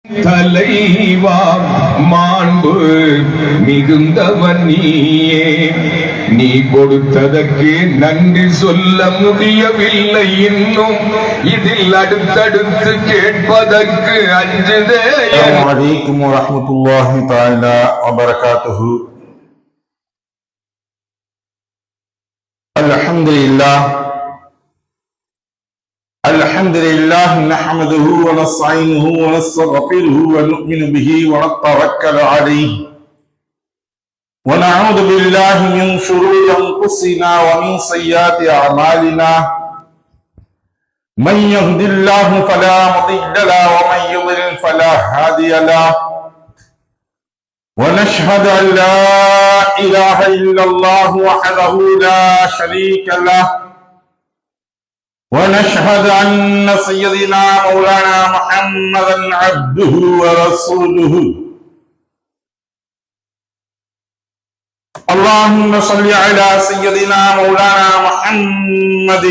தலைவா மாண்பு மிகுந்தவன் நீயே, நீ கொடுத்ததற்கு நன்றி சொல்ல முடியவில்லை இன்னும், இதில் அடுத்தடுத்து கேட்பதற்கு அஞ்சுதே. அஸ்ஸலாமு அலைக்கும் வரஹ்மத்துல்லாஹி தஆலா வபரகாத்துஹு. அல்ஹம்துலில்லாஹ் الحمد لله نحمده ونستعينه ونستغفره ونؤمن به ونتوكل عليه ونعوذ بالله من شرور انفسنا ومن سيئات اعمالنا من يهد الله فلا مضل له ومن يضلل فلا هادي له ونشهد ان لا اله الا الله وحده لا شريك له ونشهد أن سيدنا مولانا محمدا عبده ورسوله. اللهم صل على سيدنا مولانا محمد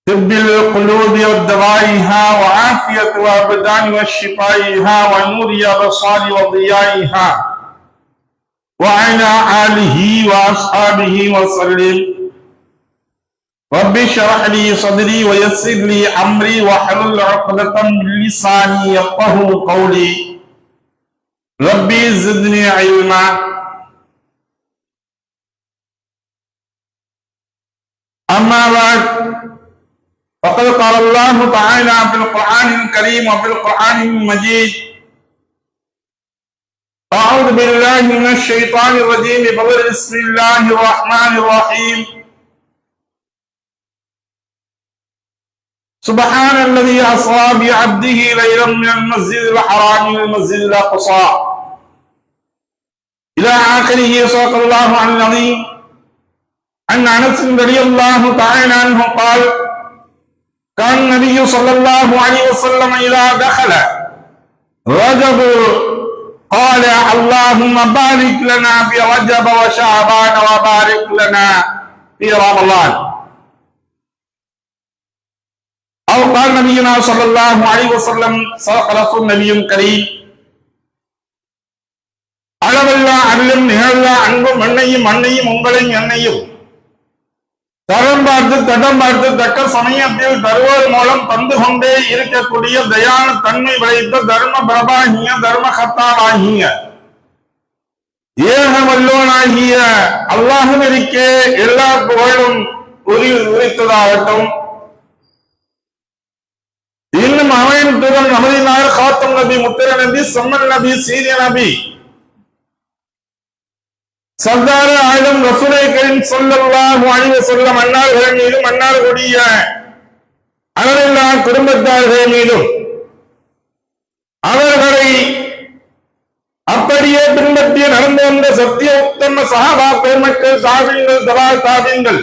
طب القلوب ودوائها وعافية الأبدان وشفائها ونور الأبصار وضيائها وعلى آله وأصحابه وسلم. رب اشرح لي صدري ويسر لي امري واحلل عقدة من لساني يفقهوا قولي. ربي زدني علما. اما بعد فقد قال الله تعالى في القرآن الكريم وفي القرآن المجيد: اعوذ بالله من الشيطان الرجيم بسم الله الرحمن الرحيم. سبحان الذي أسرى بعبده ليلا من المسجد الحرام إلى المسجد الأقصى إلى آخره. صدق الله العظيم. عن أنس رضي الله تعالى عنه قال: كان النبي صلى الله عليه وسلم إذا دخل رجب قال: اللهم بارك لنا في رجب وشعبان وبارك لنا في رمضان. أو قال نبينا صلى الله عليه وسلم: صدق رسول النبي الكريم. அளவல்லா அருளும் நிகழல்லா அன்பும் மண்ணையும் மண்ணையும் உங்களையும் என்னையும் தரம் பார்த்து தடம் பார்த்து தக்க சமயத்தில் தருவோர் மூலம் தந்து கொண்டே இருக்கக்கூடிய தயான தன்மை விளைத்த தர்ம பிரபாகிய தர்ம கத்தாவாகிய ஏக வல்லோனாகிய அல்லாஹுவிற்கே எல்லா புகழும் உரித்ததாகட்டும். இன்னும் அவன் தூதன் நமதினார் காத்தம் நபி, முத்திர நபி, சம்மன் நபி, சீரிய நபி, சர்தார ஆயுதம் ரசூலை கரீம் ஸல்லல்லாஹு அலைஹி வஸல்லம் அன்னார்கள் மீதும் அன்னார்களுடைய அளவில்லா குடும்பத்தார்கள் மீதும் அவர்களை அப்படியே பின்பற்றி நடந்து வந்த சத்திய உத்தம சஹாபா பெருமக்கள், தாபீன்கள், தபா தாபீன்கள்,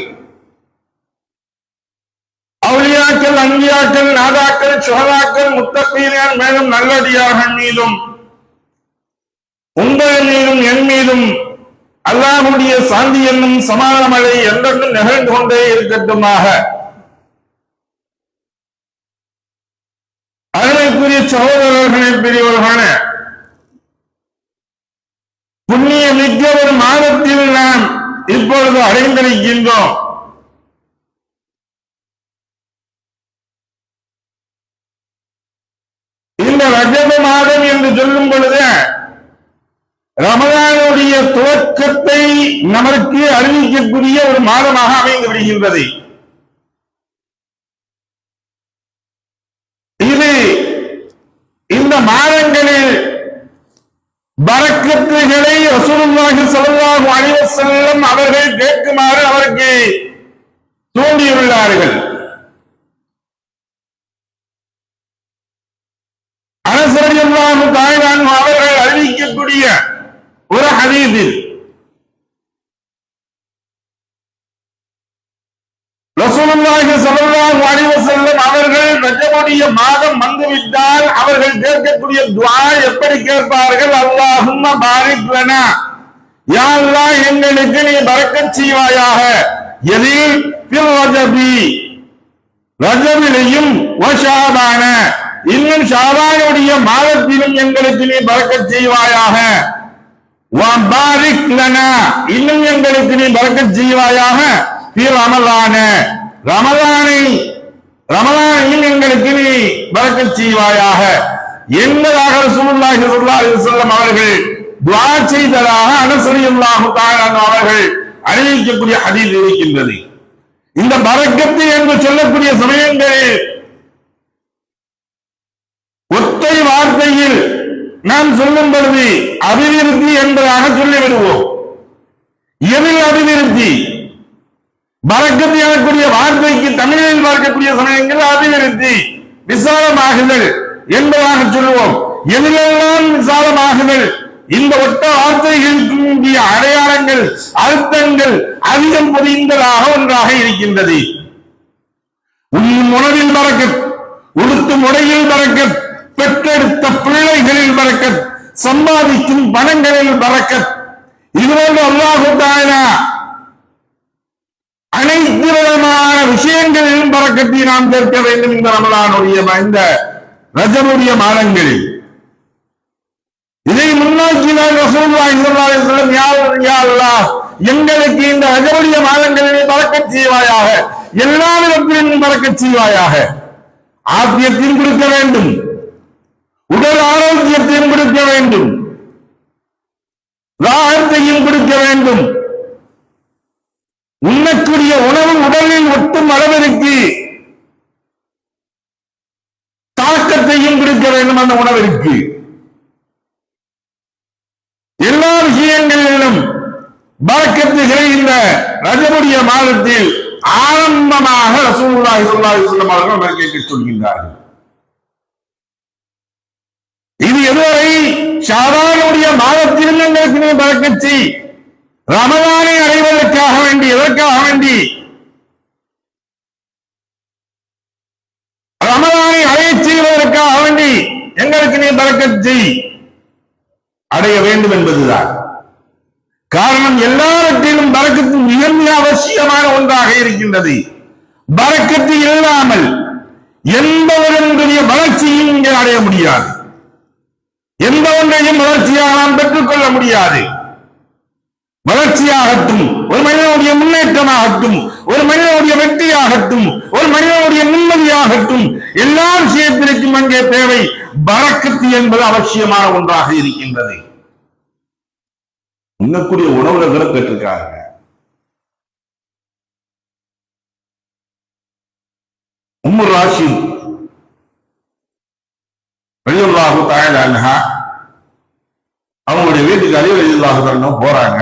அவுலியாக்கள், அன்பியாக்கள், நாதாக்கள், சுஹதாக்கள், முத்தகீன்கள், மேலும் நல்லடியார்கள் மீதும் உங்கள் மீதும் என் மீதும் அல்லாஹ்வுடைய சாந்தி என்னும் சமாதானமழை என்றென்றும் நிகழ்ந்து கொண்டே இருக்கட்டுமாக. அருமைக்குரிய சகோதரர்களே, பெரியவர்களான புண்ணிய மிக்க ஒரு மாதத்தில் நாம் இப்பொழுது அடைந்திருக்கின்றோம். இந்த ரஜப மாதம் என்று சொல்லும் பொழுது ரமலானுடைய துவக்கத்தை நமக்கு அறிவிக்கக்கூடிய ஒரு மாதமாக அமைந்து விடுகின்றது. இது இந்த மாதங்களில் பரக்கத்துகளை ரசூலுல்லாஹி ஸல்லல்லாஹு அலைஹி வஸல்லம் அவர்கள் கேட்குமாறு அவருக்கு தூண்டியுள்ளார்கள். அனஸ் ரலியல்லாஹு தஆலா அன்ஹு அவர்கள் அறிவிக்கக்கூடிய ஒரு ஹதீஸில் ரசூலுல்லாஹி ஸல்லல்லாஹு அலைஹி வஸல்லம் அவர்கள் ரஜபுடைய மாதம் வந்துவிட்டால் அவர்கள் கேட்கக்கூடிய துஆ எப்படி கேட்பார்கள்? அல்லாஹும்ம பாரிக் லனா, யா அல்லாஹ் எங்களுக்கு நீ பரக்கத் செய்வாயாக. எதில் ஃபில் ரஜபி, ரஜபிலையும் வஷாபான இன்னும் ஷாபானுடைய மாதத்திலும் எங்களுக்கு நீ பரக்கத் செய்வாயாக. வபாரிக் லனா, இன்னும் எங்களுக்கு நீ பரக்கத் செய்வாயாக. ரமலானில் எங்களுக்கு நீ பரக்கத் செய்வாயாக என்பதாக ரசூலுல்லாஹி ஸல்லல்லாஹு அலைஹி வஸல்லம் அவர்கள் துஆ செய்ததாக அனஸ் ரலியல்லாஹு தஆலா அவர்கள் அறிவிக்கக்கூடிய ஹதீஸ் இருக்கின்றது. இந்த பரக்கத்து என்று சொல்லக்கூடிய சமயங்களில் ஒற்றை வார்த்தையில் நாம் சொல்லும் பொழுது அபிவிருத்தி என்பதாக சொல்லிவிடுவோம். எதில் அபிவிருத்தி? பரக்கத்து எனக்கூடிய வார்த்தைக்கு தமிழில் பார்க்கக்கூடிய சமயங்கள் அபிவிருத்தி, விசாலமாகுதல் என்பதாக சொல்லுவோம். எதிலெல்லாம் விசாலமாகுதல்? இந்த ஒட்ட வார்த்தைகளுக்கு அடையாளங்கள், அர்த்தங்கள் அதிகம் பொதிந்ததாக ஒன்றாக இருக்கின்றது. உணவில் பரக்கத், உடுத்தும் உடையில் பரக்கத், பெற்றெடுத்த பிள்ளைகளில் பரக்கத், சம்பாதிக்கும் பணங்களில் பரக்கத். இதுபோன்று அல்லாஹ் தஆலா அனைத்து விதமான விஷயங்களிலும் பரக்கத்தை நாம் சேர்க்க வேண்டும். இந்த ரமலானுடைய இந்த ரஜபுடைய மாதங்களில் இதை முன்னோக்கினால் ரசூலுல்லாஹி ஸல்லல்லாஹு அலைஹி வஸல்லம் யா அல்லாஹ் எங்களுக்கு இந்த ரஜபுடைய மாதங்களிலே பரக்கத் செய்வாயாக, எல்லா விதத்திலும் பரக்கத் செய்வாயாக. ஆபியத்தையும் கொடுக்க வேண்டும், உடல் ஆரோக்கியத்தையும் கொடுக்க வேண்டும், ராகத்தையும் கொடுக்க வேண்டும். உண்ணக்கூடிய உணவு உடலில் ஒட்டும் அளவிற்கு தாக்கத்தையும் கொடுக்க வேண்டும். அந்த உணவிற்கு எல்லா விஷயங்களிலும் பரக்கத்துகளை இந்த ரஜபுடைய மாதத்தில் ஆரம்பமாக ரசூலுல்லாஹி ஸல்லல்லாஹு அலைஹி வஸல்லம் அவர்கள் பரக்கத்தை சொல்கின்றார்கள். இது எதுவரை ஷாபானுடைய மாதத்திலும் எங்களுக்கு பரக்கத் செய், ரமலானை அடைவதற்காக வேண்டி, எதற்காக வேண்டி ரமலானை அடையச் செய்வதற்காக வேண்டி எங்களுக்கு நீ பரக்கத் செய், அடைய வேண்டும் என்பதுதான் காரணம். எல்லாவற்றிலும் பரக்கத்து மிக மிக அவசியமான ஒன்றாக இருக்கின்றது. பரக்கத்து இல்லாமல் எந்த ஒன்றுடைய வளர்ச்சியும் இங்கே அடைய முடியாது, எந்த ஒன்றையும் வளர்ச்சியாக நாம் பெற்றுக்கொள்ள முடியாது. வளர்ச்சியாகட்டும், ஒரு மனிதனுடைய முன்னேற்றமாகட்டும், ஒரு மனிதனுடைய வெற்றியாகட்டும், ஒரு மனிதனுடைய நிம்மதியாகட்டும், எல்லா விஷயத்திற்கும் அங்கே தேவை பரக்கத்து என்பது அவசியமான ஒன்றாக இருக்கின்றது. உண்ணக்கூடிய உணவுல கூட கேட்டிருக்காங்க. உம்மு ராஷித் ரலியல்லாஹு தஆலா அன்ஹா அவங்களுடைய வீட்டுக்கு அலி ரலியல்லாஹு தஆலா போறாங்க.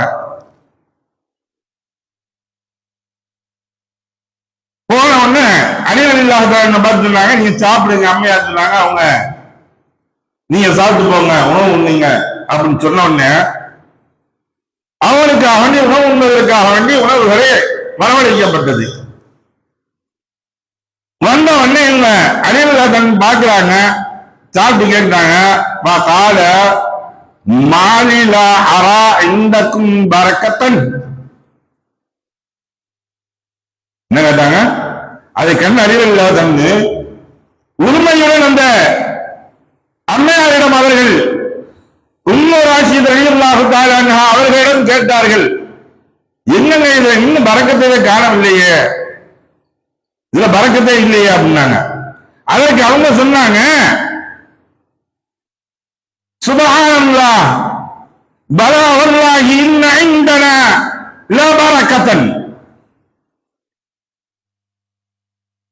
போன உடனே அலி ரலியல்லாஹு தஆலா பார்த்து சொன்னாங்க, நீங்க சாப்பிடுங்க. அம்மையா சொன்னாங்க, அவங்க நீங்க சாப்பிட்டு போங்க, உணவு உண்ணீங்க அப்படின்னு சொன்ன உடனே அவனுக்காக வேண்டி உணவு உண்பதற்காக வேண்டி உணவுகளே வரவழைக்கப்பட்டது. வந்த உடனே இவங்க அலி ரலியல்லாஹு தஆலா பாக்குறாங்க, சாப்பிட்டு கேட்டாங்க, கால மாலிலா அரா இந்தக்கும் பரக்கத்தன். என்ன கேட்டாங்க? அதை கண் அறிவில்லா தந்து உரிமையுடன் அந்த அம்மையாரிடம் அவர்கள் உம்மு ராஷித் ரலியல்லாஹு தஆலா அன்ஹா அவர்களிடம் கேட்டார்கள், என்னங்க இதை இன்னும் பரக்கத்தை காணவில்லையே, இதுல பரக்கத்தே இல்லையே அப்படின்னாங்க. அதற்கு அவங்க சொன்னாங்க, சுப்ஹானல்லாஹ் பலா வல்லாஹி இன்ன இந்தனா லா பரக்கத்தன்.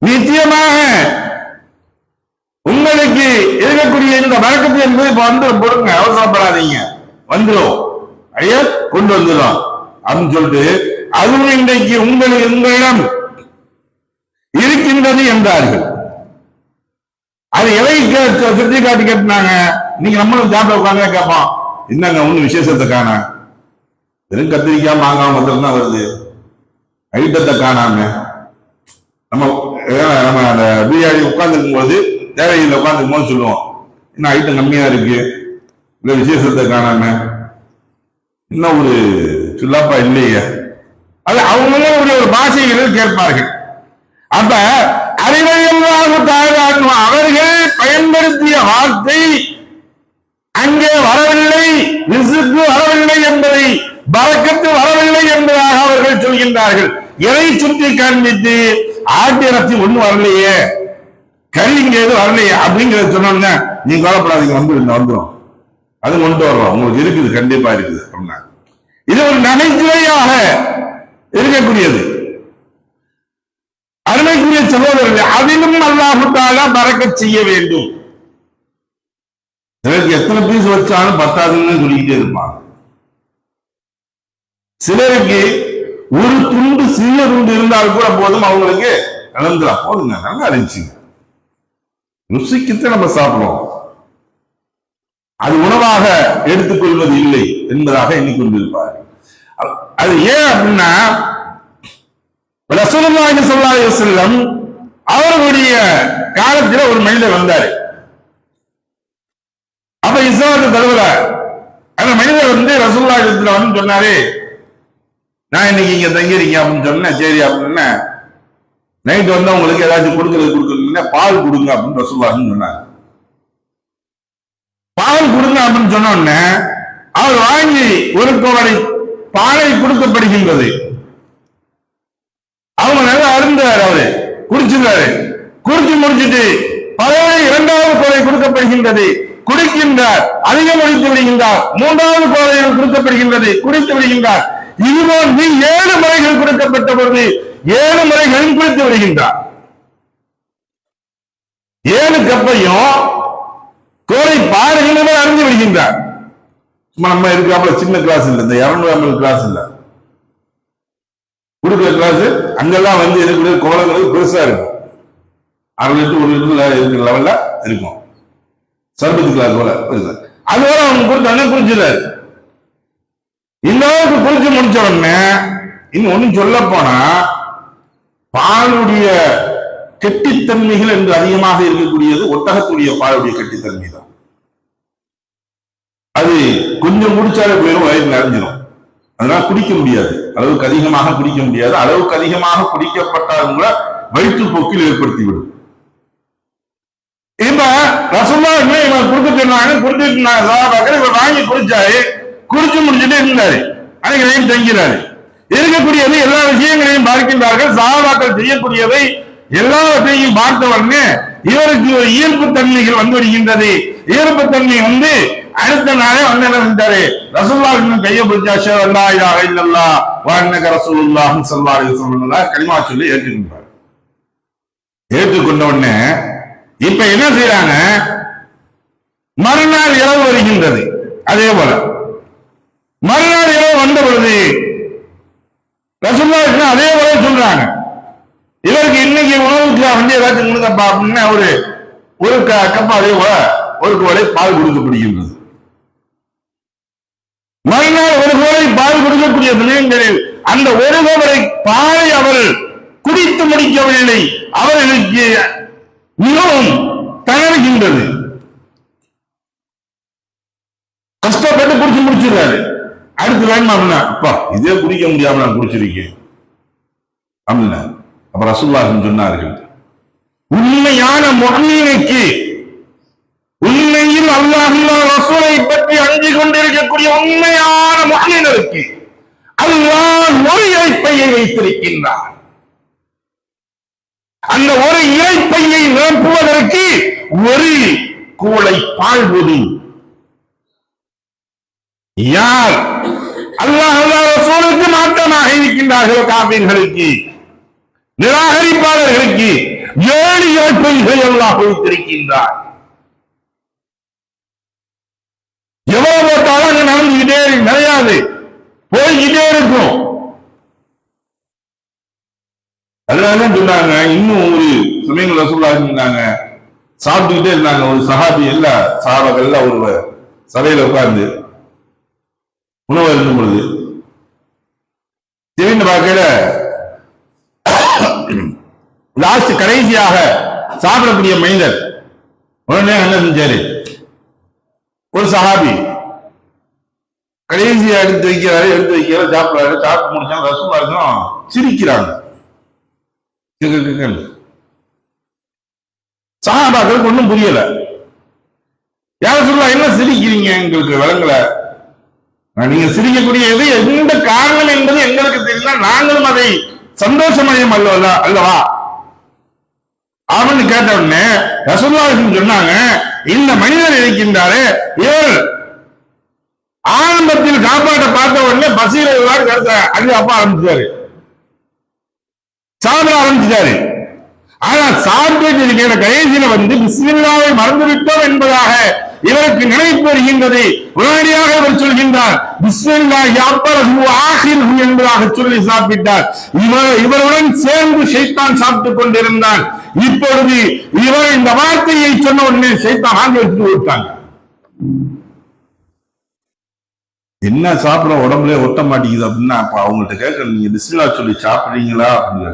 நிச்சயமாக உங்களுக்கு இருக்கக்கூடிய இந்த பரக்கத்து என்பது இப்ப வந்துடும், போடுங்க, அவசரப்படாதீங்க, வந்துடும், ஐயா கொண்டு வந்துடும் அப்படின்னு சொல்லிட்டு அதுவும் இன்றைக்கு உங்களிடம் இருக்கின்றது என்றார்கள். அது எதை சுட்டி காட்டி கேட்டாங்க? நீங்க நம்மளும் சாப்பிட உட்காந்து கேட்போம், என்னங்க ஒண்ணு விசேஷத்தை காண, வெறும் கத்திரிக்காய் மாங்காய் மட்டும் தான் வருது, ஐட்டத்தை காணாம. நம்ம அந்த பிரியாணி உட்கார்ந்துருக்கும் போது தேவையில்லை உட்காந்துக்கும் போது சொல்லுவோம், இன்னும் ஐட்டம் கம்மியா இருக்கு, இல்ல விசேஷத்தை காணாம, இன்னும் ஒரு சுல்லாப்பா இல்லையே, அது அவங்களும் ஒரு பாஷைகளில் கேட்பார்கள். அப்ப அலிரலியல்லாஹு தஆலா அன்ஹு அவர்கள் பயன்படுத்திய வார்த்தை அங்கே வரவில்லை, ரிஸ்க் வரவில்லை என்பதை, பரக்கத்து வரவில்லை என்பதாக அவர்கள் சொல்கின்றார்கள். எதை சுற்றி காண்பித்து ஆட்டிரத்தி ஒண்ணு வரலையே, கறி இங்க எதுவும் வரலையே அப்படிங்கிறத சொன்னோம்னா நீங்க கவலைப்படாதீங்க, வந்துடும், அது கொண்டு வர்றோம், உங்களுக்கு இருக்குது, கண்டிப்பா இருக்குது அப்படின்னா இது ஒரு நகைச்சுவையாக இருக்கக்கூடியது. அருமைக்குரிய சகோதரர்கள், அதிலும் அல்லாஹ் தஆலா பரக்கத் செய்ய வேண்டும். சிலருக்கு எத்தனை பீஸ் வச்சாலும் பத்தாதுன்னு சொல்லிக்கிட்டே இருப்பாங்க. சிலருக்கு ஒரு துண்டு, சிறிய துண்டு இருந்தால் கூட போதும், அவங்களுக்கு கலந்துலாம் போதுங்க, நல்லா இருந்துச்சுங்க, ருசிக்குத்தான் நம்ம சாப்பிடுவோம், அது உணவாக எடுத்துக்கொள்வது இல்லை என்பதாக எண்ணிக்கொண்டிருப்பார். அது ஏன் அப்படின்னா, ரசூலுல்லாஹி ஸல்லல்லாஹு அலைஹி வஸல்லம் அவர்களுடைய காலத்தில் ஒரு மனிதர் வந்தாரு. அப்ப இஸ்லாத்து தழுவல அந்த மனிதர் வந்து ரசூலுல்லாஹி வந்து சொன்னாரு, நான் இன்னைக்கு இங்க தங்கியிருக்கேன் அப்படின்னு சொன்னேன். சரி அப்படின்னு நைட்டு வந்து உங்களுக்கு ஏதாச்சும் கொடுக்கணும்னா பால் கொடுங்க அப்படின்னு ரசூலுல்லாஹி சொன்னாங்க. பால் கொடுங்க அப்படின்னு சொன்ன உடனே அவர் வாங்கி ஒரு கோவரை பாலை கொடுக்கப்படுகின்றது. அவங்க நல்லா அருந்தாரு, அவரு குடிச்சிருந்தாரு. குடிச்சு முடிச்சுட்டு பழைய இரண்டாவது கோவை கொடுக்கப்படுகின்றது, குடிக்கின்றார், அதிகம் குடித்து விடுகின்றார். மூன்றாவது கோவைகள் கொடுக்கப்படுகின்றது, குடித்து விடுகின்றார். இதுபோன்று 7 முறைகள் கொடுக்கப்பட்ட பொழுது 7 முறைகளும் குடித்து விடுகின்றார். 7 கப்பையும் கோரை பாறைகள் அறிந்து விடுகின்றார். நம்ம இருக்காப்புல சின்ன கிளாஸ் இல்லை, இந்த 200 ml கிளாஸ் இல்ல, கொடுக்குற கிளாஸ் அங்கெல்லாம் வந்து இருக்கக்கூடிய கோலங்களுக்கு பெருசா இருக்கும். 1/2 லிட்டர் 1 லிட்டர் இருக்கிற லெவல்ல இருக்கும். சர்பத்து கிளாஸ் போல அது போல அவங்க கொடுத்தாங்க, குடிச்சிடாரு. இன்னொரு குடிச்சு முடிச்ச உடனே இன்னும் ஒண்ணும் சொல்ல போனா பாலுடைய கெட்டித்தன்மைகள் என்று அதிகமாக இருக்கக்கூடியது ஒட்டகத்துடைய பாலுடைய கெட்டித்தன்மை தான். அது கொஞ்சம் குடிச்சாலே போயிடும், வயிறு நிறைஞ்சிடும். அதனால குடிக்க முடியாது, அளவுக்கு அதிகமாக குடிக்க முடியாது. அளவுக்கு அதிகமாக குடிக்கப்பட்டாலும் கூட வயிற்றுப்போக்கில் ஏற்படுத்திவிடும். இப்ப ரசூலுல்லாஹி இவன் கொடுக்க சொன்னாங்க, கொடுத்துட்டு இவர் வாங்கி குடிச்சாரு. குடிச்சு முடிச்சுட்டு இருந்தாரு, அன்னைக்கு தங்கிறாரு. இருக்கக்கூடியது எல்லா விஷயங்களையும் பார்க்கின்றார்கள். சஹாபாக்கள் செய்யக்கூடியவை எல்லாவற்றையும் பார்த்த உடனே இவருக்கு ஒரு ஈர்ப்பு தன்மைகள் வந்து வருகின்றது. ஈர்ப்பு தன்மை வந்து அடுத்த நாளே வந்து என்ன செஞ்சாரு, ரசூலுல்லாஹி கையை பிடிச்சா அஷ்ஹது அல்லா இலாஹ இல்லல்லாஹ் வ அன்னக ரசூலுல்லாஹி ஸல்லல்லாஹு அலைஹி வஸல்லம் கலிமா சொல்லி ஏற்றுக்கொண்டார். ஏற்றுக்கொண்ட உடனே இப்ப என்ன செய்யறாங்க, மறுநாள் இரவு வருகின்றது. அதே போல மறுநாள் இரவு வந்த பொழுது ரசூலுல்லாஹி அதே போல சொல்றாங்க, இவருக்கு இன்னைக்கு உணவுக்கு வந்து ஏதாச்சும் கொடுங்கப்பா அப்படின்னு ஒரு கப்பா அதே போல ஒரு கோலை பால் கொடுக்கப்படுகின்றது. மறுநாள் ஒரு கோலை பால் கொடுக்கக்கூடிய நிலையங்களில் அந்த ஒரு கோவரை பாலை அவர் குடித்து முடிக்கவில்லை. அவர்களுக்கு மிகவும் தளர்கின்றது. கஷ்டப்பட்டு குடிச்சு முடிச்சிருக்காரு. அடுத்து வேணுமா அப்படின்னா, அப்பா இதே குடிக்க முடியாம நான் குடிச்சிருக்கேன் அப்படின்னா, அப்ப ரசூலுல்லாஹி சொன்னார்கள், உண்மையான முஃமினுக்கு, உண்மையில் அல்லாஹ் ரசூலை பற்றி அஞ்சு கொண்டிருக்கக்கூடிய உண்மையான முஃமினுக்கு அல்லாஹ் ஒரு இறைப்பையை வைத்திருக்கின்றார். அந்த ஒரு இறைப்பையை நிரப்புவதற்கு ஒரு கூளை பால் போதும். யார் அல்லாஹ் ரசூலுக்கு மாற்றமாக இருக்கின்றார்களோ காபீர்களுக்கு, நிராகரிப்பாளர்களுக்கு 7 இறைப்பைகள் அல்லாஹ் வைத்திருக்கின்றார். எவ்வளவு போட்டாலும் அங்க நடந்துகிட்டே நிறையாது, போய்கிட்டே இருக்கும். அதனால சொன்னாங்க, இன்னும் ஒரு சமயங்கள் ரசூலுல்லாஹி சொன்னாங்க, சாப்பிட்டுக்கிட்டே இருந்தாங்க. ஒரு சஹாபி எல்லா சஹாபாக்கள் எல்லாம் ஒரு சபையில உட்கார்ந்து உணவு இருக்கும் பொழுது திடீர்னு பார்க்கல லாஸ்ட் கடைசியாக சாப்பிடக்கூடிய மனிதர் உடனே என்ன செஞ்சாரு, ஒரு சஹாபி கடைசியா எடுத்து வைக்கிறாரு, சாப்பிடுறாரு. சாப்பிட்டு முடிச்சாங்க. ரசூலுல்லாஹி சிரிக்கிறாங்க. சஹாபாக்களுக்கு ஒன்றும் புரியல. யார சொல்லலாம், என்ன சிரிக்கிறீங்க, எங்களுக்கு விளங்கல, நீங்க சிரிக்கக்கூடியது எந்த காரணம் என்பது எங்களுக்கு தெரியல, நாங்களும் அதை சந்தோஷமயம் அல்லவா அப்படின்னு கேட்ட உடனே ரசூலுல்லாஹி சொன்னாங்க, இந்த மனிதர் இருக்கின்றாரே, இவர் ஆரம்பத்தில் காப்பாற்ற பார்த்த உடனே பசீர கருத்த அள்ளி அப்பா ஆரம்பிச்சாரு, சாப்பிட ஆரம்பிச்சாரு. ஆனா சாப்பிட்டு இருக்கிற கடைசியில பிஸ்மில்லாவை மறந்துவிட்டோம் என்பதாக இவருக்கு நினைப்பு வருகின்றது. உடனடியாக இவர் சொல்கின்றார், பிஸ்மில்லாஹி அவ்வலஹு ஆஹிருஹு என்பதாக சொல்லி சாப்பிட்டார். இவருடன் சேர்ந்து ஷைத்தான் சாப்பிட்டுக் கொண்டிருந்தான். இப்பொழுது இவர் இந்த வார்த்தையை சொன்ன உடனே ஷைத்தான் ஆங்கி வச்சுட்டு விட்டாங்க. என்ன சாப்பிட உடம்புல ஒட்ட மாட்டேங்குது அப்படின்னா, அப்ப அவங்கள்ட்ட கேட்க, நீங்க பிஸ்மில்லா சொல்லி சாப்பிடுறீங்களா அப்படின்னு.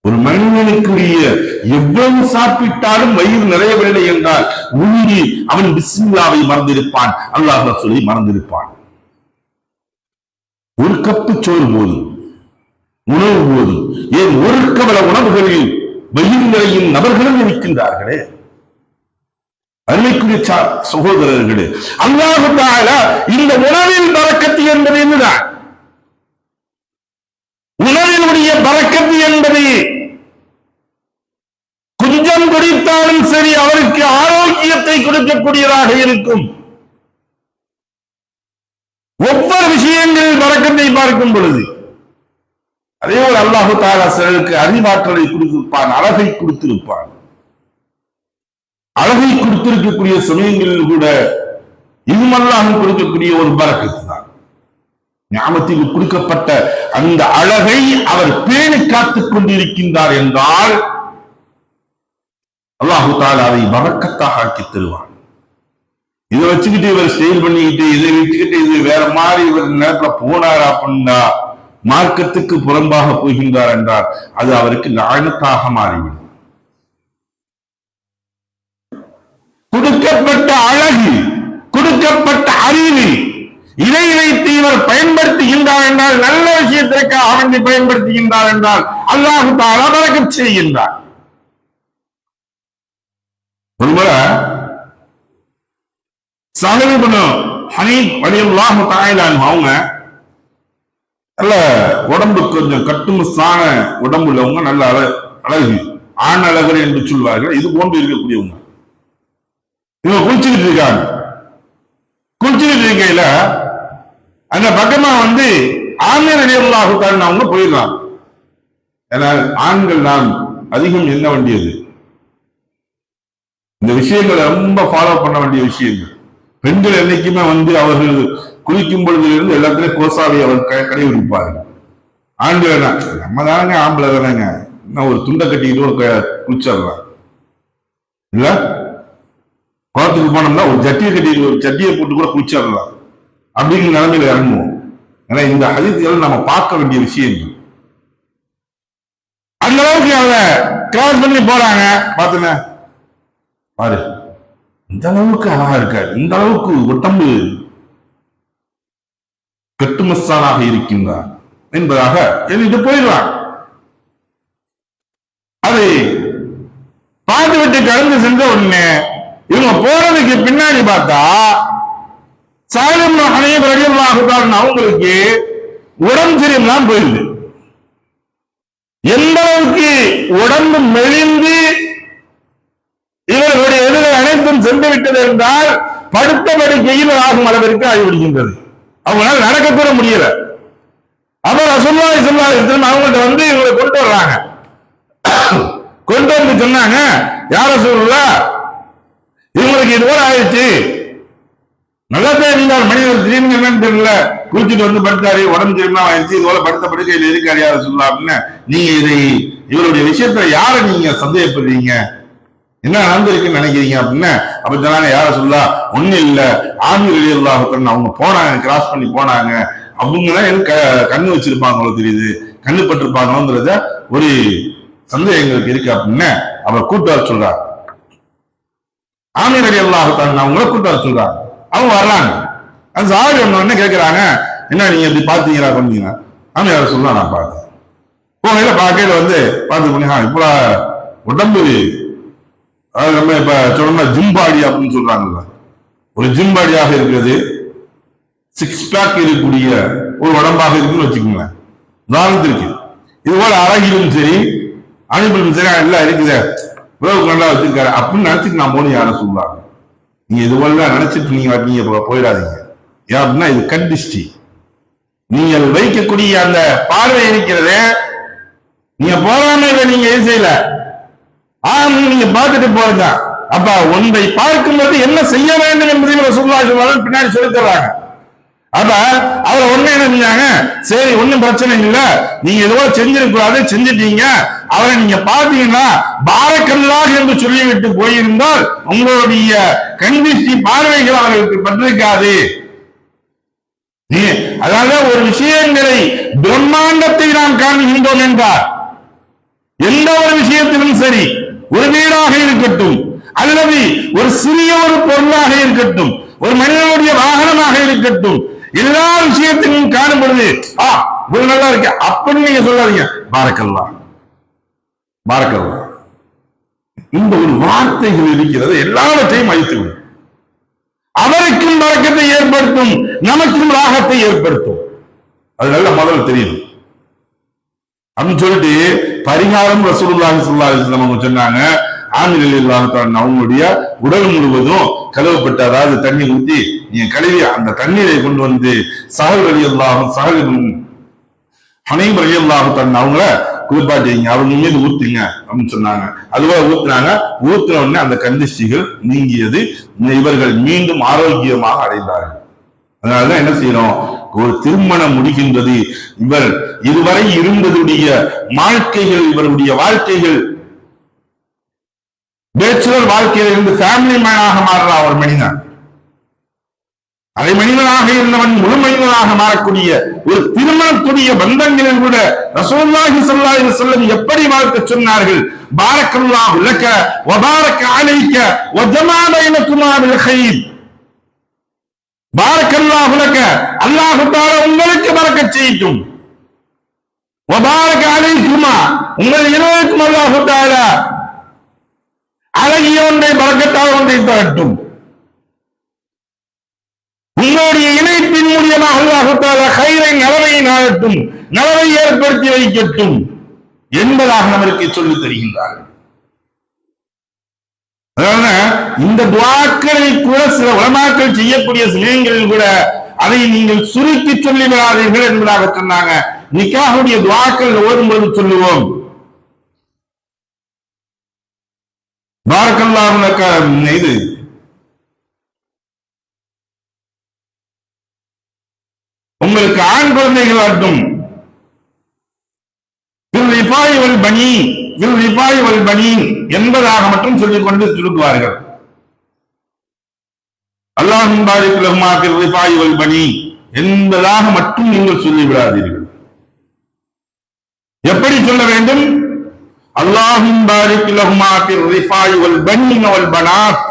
ஒரு மனிதனுக்குரிய எவ்வளவு சாப்பிட்டாலும் வயிறு நிறையவில்லை என்றால் உண்டி அவன் பிஸ்மில்லாவை மறந்திருப்பான், அல்லாஹ் ரசூலை மறந்திருப்பான். ஒரு கப்பு சோறு போதும், உணவு போதும். ஏன் ஒரு கவல உணவுகளில் வயிறு நிறையும் நபர்களும் இருக்கின்றார்களே. அருமைக்குரிய சகோதரர்களே, அல்லாஹ் தஆலா இந்த உணவில் பரக்கத்து என்பது என்னதான்? உணவினுடைய பரக்கத்து என்பது கொஞ்சம் குடித்தாலும் சரி அவருக்கு ஆரோக்கியத்தை கொடுக்கக்கூடியதாக இருக்கும். ஒவ்வொரு விஷயங்களில் பரக்கத்தை பார்க்கும் பொழுது அதே போல அல்லாஹ் தஆலா சிலருக்கு அறிவாற்றலை கொடுத்திருப்பான், அழகை கொடுத்திருப்பான். அழகை கொடுத்திருக்கக்கூடிய சமயங்களில் கூட இதுமல்லாக கொடுக்கக்கூடிய ஒரு பரக்கத்து தான். ஞாபகத்தில் கொடுக்கப்பட்ட அந்த அழகை அவர் பேணி காத்துக் கொண்டிருக்கின்றார் என்றால் அல்லாஹு தஆலா அதை பரக்கத்தாக ஆக்கி தருவான். இதை வச்சுக்கிட்டு இவர் ஸ்டைல் பண்ணிக்கிட்டு இதை வச்சுக்கிட்டு இது வேற மாதிரி இவர் நேரத்துல போனார் அப்படின்னா, மார்க்கத்துக்கு புறம்பாக போகின்றார் என்றால் அது அவருக்கு லானத்தாக மாறிவிடும். கொடுக்கப்பட்ட அழகு, கொடுக்கப்பட்ட அறிவு, இதை வைத்து இவர் பயன்படுத்துகின்றார் என்றால், நல்ல விஷயத்திற்காக அவனை பயன்படுத்துகின்றார் என்றால் அல்லாஹ் தஆலா பரக்கத் செய்கின்றார். ஒருமுறை ஸஹல் இப்னு ஹனீஃப் ரலியல்லாஹு தஆலா அவங்க நல்ல உடம்பு கொஞ்சம் கட்டுமஸ்தான உடம்பு உள்ளவங்க, நல்ல அழகு, ஆண் அழகர் என்று சொல்வார்கள். இது போன்று இருக்கக்கூடியவங்க. இவங்க குளிச்சுக்கிட்டு இருக்காங்க. குளிச்சுக்கிட்டு இருக்கையில அந்த பக்கமா ஆமீர் ரலியல்லாஹு தஆலா அவங்க போயிடுறாங்க. ஏன்னா ஆண்கள் நாம் அதிகம் எண்ண வேண்டியது, இந்த விஷயங்களை ரொம்ப ஃபாலோ பண்ண வேண்டிய விஷயங்கள். பெண்கள் என்னைக்குமே அவர்கள் குளிக்கும் பொழுதிலிருந்து எல்லாத்திலையும் கோசாவை அவர் கடைபிடிப்பார்கள். ஆண்கள் நம்ம தானங்க ஆம்பளை தானங்க, இன்னும் ஒரு துண்டை கட்டிக்கிட்டு குளிச்சிடலாம் இல்ல, குளத்துக்கு போனோம்னா ஒரு ஜட்டியை கட்டிட்டு ஒரு சட்டியை போட்டு கூட குளிச்சிடலாம் அப்படிங்கிற நிலைமையில இறங்குவோம். ஏன்னா இந்த ஹதீஸ்களை நம்ம பார்க்க வேண்டிய விஷயங்கள். அந்த அளவுக்கு அவங்க கிராஸ் பண்ணி போறாங்க. பாத்துங்க பாரு, இந்த அளவுக்கு அழகா இருக்காரு, இந்த அளவுக்கு உடம்பு கட்டுமஸ்தானாக இருக்கின்றார் என்பதாக எண்ணிட்டு போயிடுவாங்க. அதை பார்த்து விட்டு கடந்து சென்ற உடனே இவங்க போறதுக்கு பின்னாடி பார்த்தா ஸஹல் இப்னு ஹனீஃப் ரலியல்லாஹு தஆலா அவங்களுக்கு உடம்பு சரியில்லாம போயிடுது. எந்த அளவுக்கு உடம்பு மெலிந்து இவர்களுடைய எதிர்கள் அனைத்தும் சென்று விட்டது என்றால் படுத்த படுக்கையில் ஆகும் அளவிற்கு ஆகிவிடுகின்றது. அவங்களால நடக்கக்கூட முடியல. அப்ப ரசூலுல்லாஹி ஸல்லல்லாஹு அலைஹி வஸல்லம் அவங்கள்ட்ட இவங்களை கொண்டு வர்றாங்க. கொண்டு வந்து சொன்னாங்க, யா ரசூலுல்லாஹ், இவங்களுக்கு இது போல ஆயிடுச்சு, நல்லதே இருந்தார் மனிதர், திடீர்னு என்னன்னு தெரியல குளிச்சுட்டு படுத்தாரு, உடம்பு தெரியுமா ஆயிடுச்சு, இது போல படுத்த படுக்கையில் இருக்காரு யா ரசூலுல்லாஹ் அப்படின்னு. நீங்க இவருடைய விஷயத்துல யாரை நீங்க சந்தேகப்படுறீங்க, என்ன நடந்திருக்குன்னு நினைக்கிறீங்க அப்படின்னு. அப்ப சொன்னாங்க, யார சொல்லா ஒண்ணு இல்ல, ஆமீர் ரலியல்லாஹு தஆலா அவங்க போனாங்க, கிராஸ் பண்ணி போனாங்க, அவங்கதான் எனக்கு கண்ணு வச்சிருப்பாங்களோ தெரியுது, கண்ணு பட்டிருப்பாங்களோங்கிறத ஒரு சந்தேகம் எங்களுக்கு இருக்கு அப்படின்னு அவர் கூட்டு வர சொல்றார். ஆமீர் ரலியல்லாஹு தஆலா அவங்கள கூட்டு வர சொல்றாங்க. அவங்க வர்றாங்க. அந்த சாஹிப் என்ன கேட்கிறாங்க, என்ன நீங்க இப்படி பாத்தீங்களா பண்ணீங்க? ஆமீர் யார சொல்லா நான் பார்த்தேன். போகையில பார்க்கையில பார்த்து பண்ணி இப்ப உடம்பு, அதாவது நம்ம இப்ப சொன்னா ஜிம் பாடி அப்படின்னு சொல்றாங்கல்ல, ஒரு ஜிம் பாடியாக இருக்கிறது, 6 பேக் இருக்கக்கூடிய ஒரு உடம்பாக இருக்குன்னு வச்சுக்கோங்களேன். உதாரணத்திற்கு இது போல அழகிலும் சரி அனுப்பிலும் சரி எல்லாம் இருக்குது, உறவு நல்லா வச்சிருக்காரு அப்படின்னு நினைச்சிட்டு நான் போன யாரும் சொல்லுவாங்க. நீங்க இது போல நினைச்சிட்டு நீங்க போயிடாதீங்க. ஏன் அப்படின்னா இது கண்டிஷ்டி. நீங்கள் வைக்கக்கூடிய அந்த பார்வை இருக்கிறது, நீங்க போறாம நீங்க எது செய்யல, நீங்க பார்த்துட்டு போறீங்க. அப்ப ஒன்றை பார்க்கும்போது என்ன செய்ய வேண்டும் என்பதை ரசூலுல்லாஹி பின்னாடி சொல்லி தர்றாங்க. அப்ப அவரை ஒண்ணு என்ன செஞ்சாங்க, சரி ஒண்ணும் பிரச்சனை இல்ல, நீங்க ஏதோ செஞ்சிருக்கூடாது, செஞ்சிட்டீங்க, அவரை நீங்க பாத்தீங்கன்னா பாரக்கல்லாஹ் என்று சொல்லிவிட்டு போயிருந்தால் உங்களுடைய கண்திஷ்டி பார்வைகள் அவர்களுக்கு பட்டிருக்காது. அதாவது ஒரு விஷயங்களை பிரம்மாண்டத்தை நாம் காண்கின்றோம் என்றார், எந்த ஒரு விஷயத்திலும் சரி, ஒரு வீடாக இருக்கட்டும் அல்லது ஒரு சிறிய ஒரு பொருளாக இருக்கட்டும், ஒரு மனிதனுடைய வாகனமாக இருக்கட்டும், எல்லா விஷயத்திலும் காணப்படுது. இது நல்லா இருக்கு அப்படின்னு நீங்க சொல்லாதீங்க, பாரக்கல்லாஹ் பாரக்கல்லாஹ். இந்த ஒரு வார்த்தைகள் இருக்கிறது, எல்லாவற்றையும் அழித்துவிடும். அவருக்கும் பரக்கத்தை ஏற்படுத்தும், நமக்கும் ராகத்தை ஏற்படுத்தும். அது நல்ல முதல் தெரியும் அப்படின்னு சொல்லிட்டு பரிகாரம் ரசூலுல்லாஹி ஸல்லல்லாஹு அலைஹி வஸல்லம் அவங்க சொன்னாங்க. ஆமிர் அவங்களுடைய உடல் முழுவதும் கழுவப்பட்ட, அதாவது தண்ணீர் ஊற்றி நீங்க கழுவி அந்த தண்ணீரை கொண்டு வந்து சஹல் ஹனீம் ரலியல்லாஹு தஆலா அவங்கள குளிப்பாட்டிங்க, அவங்க மீது ஊத்துங்க அப்படின்னு சொன்னாங்க. அதுவா ஊத்துனாங்க. ஊத்துன உடனே அந்த கந்திஷ்டிகள் நீங்கியது, இவர்கள் மீண்டும் ஆரோக்கியமாக அடைந்தார்கள். அதனாலதான் என்ன செய்யறோம், ஒரு திருமணம் முடிக்கின்றது, இவர் இதுவரை இருந்ததுடைய வாழ்க்கைகள், இவருடைய வாழ்க்கைகள் பேச்சுலர் வாழ்க்கையில இருந்து ஃபேமிலி மேனாக மாறுறான் ஒரு மனிதன். அதை மனிதனாக இருந்தவன் முழு மனிதனாக மாறக்கூடிய ஒரு திருமணத்துடைய பந்தங்களில் கூட ரசூலுல்லாஹி ஸல்லல்லாஹு அலைஹி வஸல்லம் எப்படி வாழ்க்கை சொன்னார்கள். பாரக்கல்லாஹு லக வ பாரக அலைக வ ஜமா பைனகுமா பில் கைர். பாரக்கல்லாஹு லக, அல்லாஹ் தஆலா உங்களுக்கு பரக்கத் செய்யட்டும். வ பாரக அலைகுமா, உங்கள் இருவருக்கும் அல்லாஹ் தஆலா அழகிய ஒன்றை பரக்கத்தால் ஒன்றை தரட்டும். உங்களுடைய இணைப்பின் மூலியமாக அல்லாஹ் தஆலா கைரை நலவை நாடட்டும், நலவை ஏற்படுத்தி வைக்கட்டும் என்பதாக நமக்கு சொல்லித் தருகின்றார்கள். அதனால இந்த துஆக்களை கூட சில உலமாக்கள் செய்யக்கூடிய சமயங்களில் கூட அதை நீங்கள் சுருக்கி சொல்லி விடாதீர்கள் என்பதாக சொன்னாங்க. நிக்காஹுடைய துஆக்கள் ஓதும்போது சொல்லுவோம், பாரக்கல்லாஹு லக, இது உங்களுக்கு ஆண் குழந்தைகள் ஆட்டும் பனி என்பதாக மட்டும் சொல்லிக் கொண்டு சுருக்குவார்கள். அல்லாஹும் பாரிக் லஹுமா ஃபில் ரிஃபாய் வல் பனி என்பதாக மட்டும் நீங்கள் சொல்லிவிடாதீர்கள். எப்படி சொல்ல வேண்டும்? அல்லாஹும் பாரிக் லஹுமா ஃபில் ரிஃபாய் வல் பனி வல் பனாத்.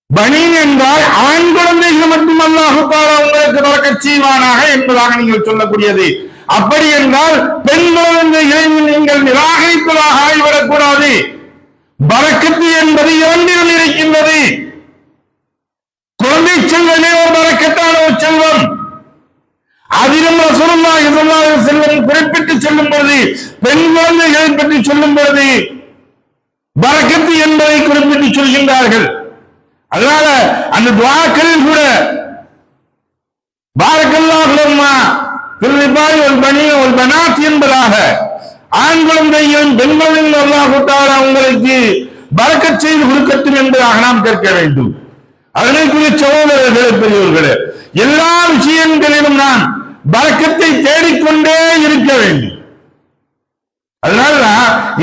பனீன் என்றால் ஆண் குழந்தைகள் மட்டும் அல்லாஹ் தஆலா உங்களுக்கு பரக்கத் செய்வானாக என்பதாக நீங்கள் சொல்லக்கூடியது. அப்படி என்றால் பெண் குழந்தைகளை நீங்கள் நிராகரிப்பதாக ஆகிவிடக்கூடாது. பரக்கத்து என்பது இரண்டிலும் இருக்கின்றது. குழந்தை செல்வமே ஒரு பரக்கத்தான ஒரு செல்வம். அதிலும் ரசூலுல்லாஹி ஸல்லல்லாஹு அலைஹி வஸல்லம் குறிப்பிட்டு சொல்லும் பொழுது, பெண் குழந்தைகளை பற்றி சொல்லும் பொழுது பரக்கத்து என்பதை குறிப்பிட்டு சொல்கின்றார்கள். அதனால அந்த துஆக்களில் கூட பாரக்கல்லாஹு லஹுமா ஃபில் ரிஃபாய் வல் பனீன வல் பனாத் என்பதாக ஆண் குழந்தையும் பெண் குழந்தையும் அல்லாஹ் தஆலா உங்களுக்கு பரக்கத் செய்து கொடுக்கட்டும் என்பதாக நாம் கேட்க வேண்டும். அதனைக்குரிய சகோதரர்களே, பெரியவர்களே, எல்லா விஷயங்களிலும் நாம் பரக்கத்தை தேடிக்கொண்டே இருக்க வேண்டும். அதனால